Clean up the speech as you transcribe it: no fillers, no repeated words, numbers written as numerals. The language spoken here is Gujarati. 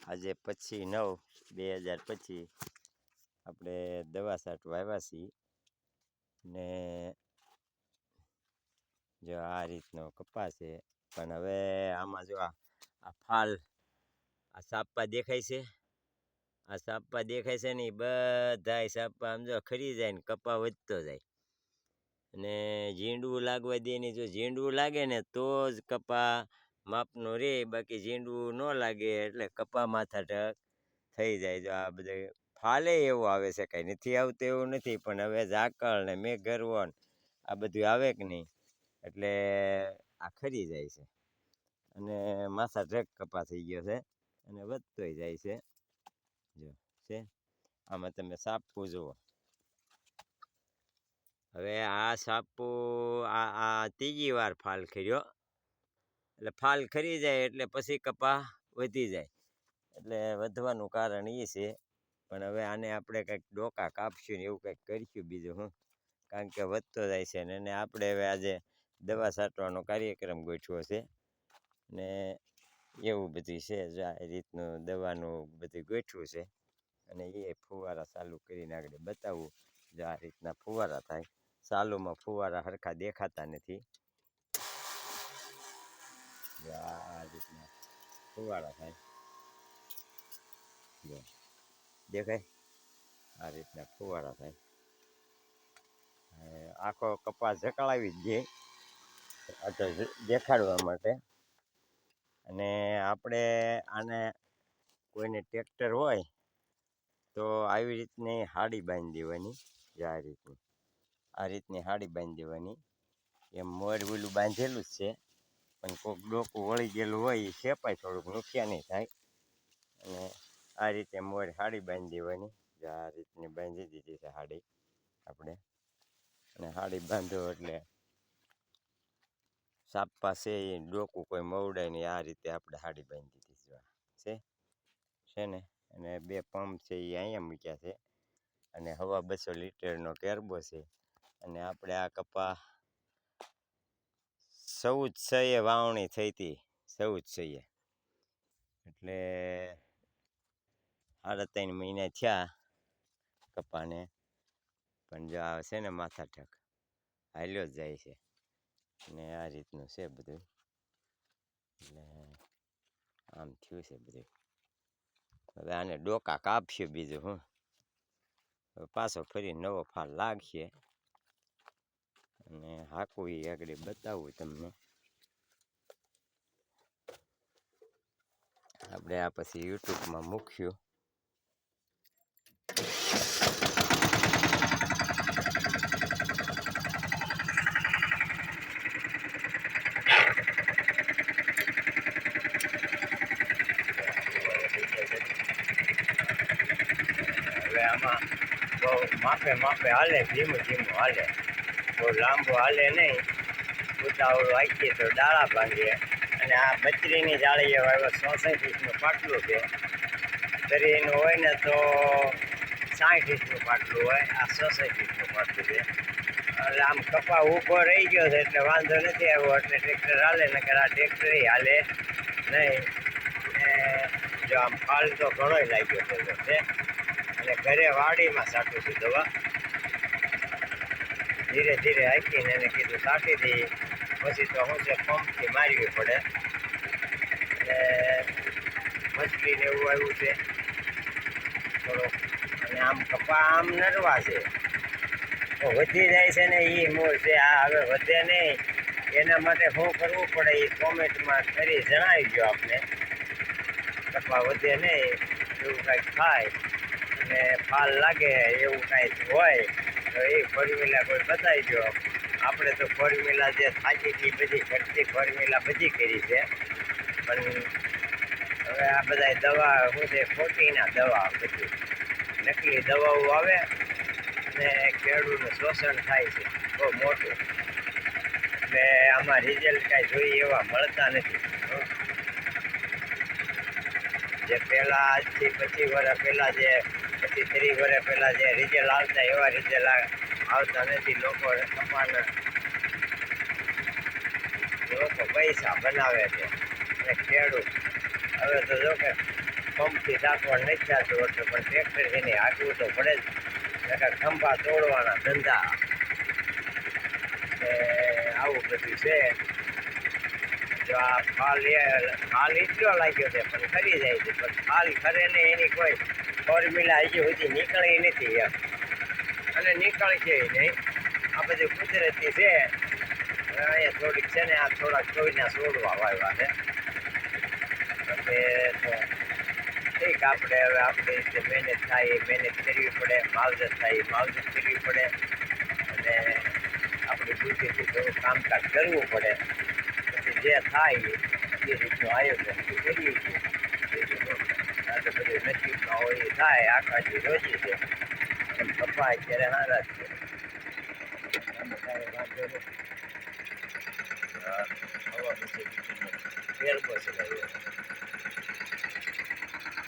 આજે 25/9/2025 આપણે દવા છાંટવા આવ્યા છીએ ને જો આ રીતનો કપાસ છે. પણ હવે આમાં જો આ ફાલ આ સાપા દેખાય છે, આ સાપા દેખાય છે ને એ બધા સાપા આમ જો ખરી જાય ને કપા વધતો જાય. અને ઝીંડવું લાગવા દે ને જો ઝીંડવું લાગે ને તો જ કપા માપનો રે, બાકી ઝીંડવું ન લાગે એટલે કપા માથાઢક થઈ જાય. જો આ બધે ફાલે એવું આવે છે, કાંઈ નથી આવતું એવું નથી, પણ હવે ઝાકળ ને મેઘગર્વો ને આ બધું આવે કે નહીં એટલે આ ખરી જાય છે અને માથાઢક કપા થઈ ગયો છે અને વધતોય જાય છે. જો છે આમાં તમે સાપું જુઓ. હવે આ સાપુ આ ત્રીજી વાર ફાલ ખર્યો એટલે ફાલ ખરી જાય એટલે પછી કપા વધી જાય. એટલે વધવાનું કારણ એ છે. પણ હવે આને આપણે કંઈક ડોકા કાપશું ને એવું કંઈક કરીશું બીજું હું, કારણ કે વધતો જાય છે ને એને આપણે હવે આજે દવા છાંટવાનો કાર્યક્રમ ગોઠવ્યો છે ને એવું બધું છે. જો આ રીતનું દવાનું બધું ગોઠવું છે અને એ ફુવારા ચાલુ કરીને આગળ બતાવવું. જો આ રીતના ફુવારા થાય. ચાલુમાં ફુવારા સરખા દેખાતા નથી. આ રીતના ફુવારા થાય, જો દેખાય આ રીતના ફુવારા થાય. આખો કપાસ જકળાવી જ જાય આ તો દેખાડવા માટે. અને આપણે આને કોઈને ટ્રેક્ટર હોય તો આવી રીતની હાડી બાંધી દેવાની. આ રીતની હાડી બાંધી દેવાની. એમ મોર ઓલું બાંધેલું જ છે, પણ કોઈક ડોકું વળી ગયેલું હોય એ શેપાય થોડુંક નુકસાન નહીં થાય. અને આ રીતે મોર હાડી બાંધી દેવાની. આ રીતની બાંધી દીધી છે હાડી આપણે. અને હાડી બાંધો એટલે સાપા છે એ ડોકું કોઈ મવડાય નહીં. આ રીતે આપણે હાડી બાંધી દીધી છે ને. અને 2 પંપ છે એ અહીંયા મૂક્યા છે અને 250 લીટરનો કેરબો છે. અને આપણે આ કપા 14/6 વાવણી થઈ હતી. 14/6 એટલે 3.5 મહિના થયા કપાને. પણ જો આવે છે ને માથાઢક હાલ્યો જ જાય છે. અને આ રીતનું છે બધું. એટલે આમ થયું છે બધું. હવે આને ડોકા કાપશે બીજું હું. હવે પાછો ફરી નવો ફાલ લાગશે અને હાકું એ આગળ બતાવું તમને. આપણે આ પછી યુટ્યુબમાં મૂક્યું. હવે આમાં બહુ માપે હાલે, ધીમું હાલે, બહુ લાંબો હાલે નહીં. ઉતાવળું આખીએ તો ડાળા ભાંગીએ. અને આ બત્રીની જાળીએ વાવ્યો 66 ઇંચનું પાટલું છે. શરીરનું હોય ને તો 60 ઇંચનું પાટલું હોય, આ 66 ઇંચનું પાટલું છે. એટલે આમ કપા ઊભો રહી ગયો છે એટલે વાંધો નથી આવ્યો. એટલે ટ્રેક્ટર હાલે, નકર આ ટ્રેક્ટર હાલે નહીં. જો આમ ફાલ તો ઘણોય લાગ્યો છે. અને ઘરે વાડીમાં છાંટું છું દવા. ધીરે ધીરે હાંકીને એને કીધું છાંટી દઈએ. પછી તો શું છે, પંપથી મારવી પડે. એટલે મછલીને એવું આવ્યું છે થોડોક. અને આમ કપા આમ નરવા છે તો વધી જાય છે ને એ મૂળ છે. આ હવે વધે નહીં એના માટે શું કરવું પડે એ કોમેન્ટમાં કરી જણાવી દો આપને. કપા વધે નહીં એવું કાંઈક થાય અને ફાલ લાગે એવું કાંઈક હોય તો એ ફોર્મ્યુલા કોઈ બતાવી દો. આપણે તો ફોર્મ્યુલા જે થાકી હતી બધી ઘટતી ફોર્મ્યુલા બધી કરી છે. પણ હવે આ બધા દવા શું છે, ખોટીના દવા બધી નકલી દવાઓ આવે અને ખેડૂતનું શોષણ થાય છે બહુ મોટું. એટલે આમાં રિઝલ્ટ કાંઈ જોઈએ એવા મળતા નથી. જે પહેલાં આજથી 25 વર્ષ પહેલાં જે 30 વર્ષ પહેલાં જે રિઝલ્ટ આવતા એવા રિઝલ્ટ આવતા નથી. લોકો કપાના પૈસા બનાવે છે અને ખેડૂત હવે તો જો કે પંપથી ઢાંકવાનું નથી થતું એટલે પણ ટ્રેક્ટર એને હાંકવું તો પડે જ નકર ખંભા તોડવાના ધંધા આવું બધું છે. જો આ ફાલ એટલો લાગ્યો છે પણ ખરી જાય છે પણ ફાલ ખરે ને એની કોઈ ફોર્મ્યુલા હજી સુધી નીકળી નથી એમ અને નીકળશે નહીં. આ બધું કુદરતી છે. અહીંયા થોડીક છે ને આ થોડાક કોઈના છોડવા વાવ્યા છે એટલે તો ઠીક આપણે હવે આપણી રીતે મહેનત થાય એ મહેનત કરવી પડે, માવજત થાય એ માવજત કરવી પડે અને આપણી બુદ્ધિથી થોડું કામકાજ કરવું પડે. પછી જે થાય એ રીતનું આયોજન કરીએ છીએ. આ તો બધું નસીબમાં હોય એ થાય. આખાજી રોજી છે એમ પપ્પા અત્યારે સારા જ છે. કાંઈ વાંધો નથી. હવા પછી ફેર પછી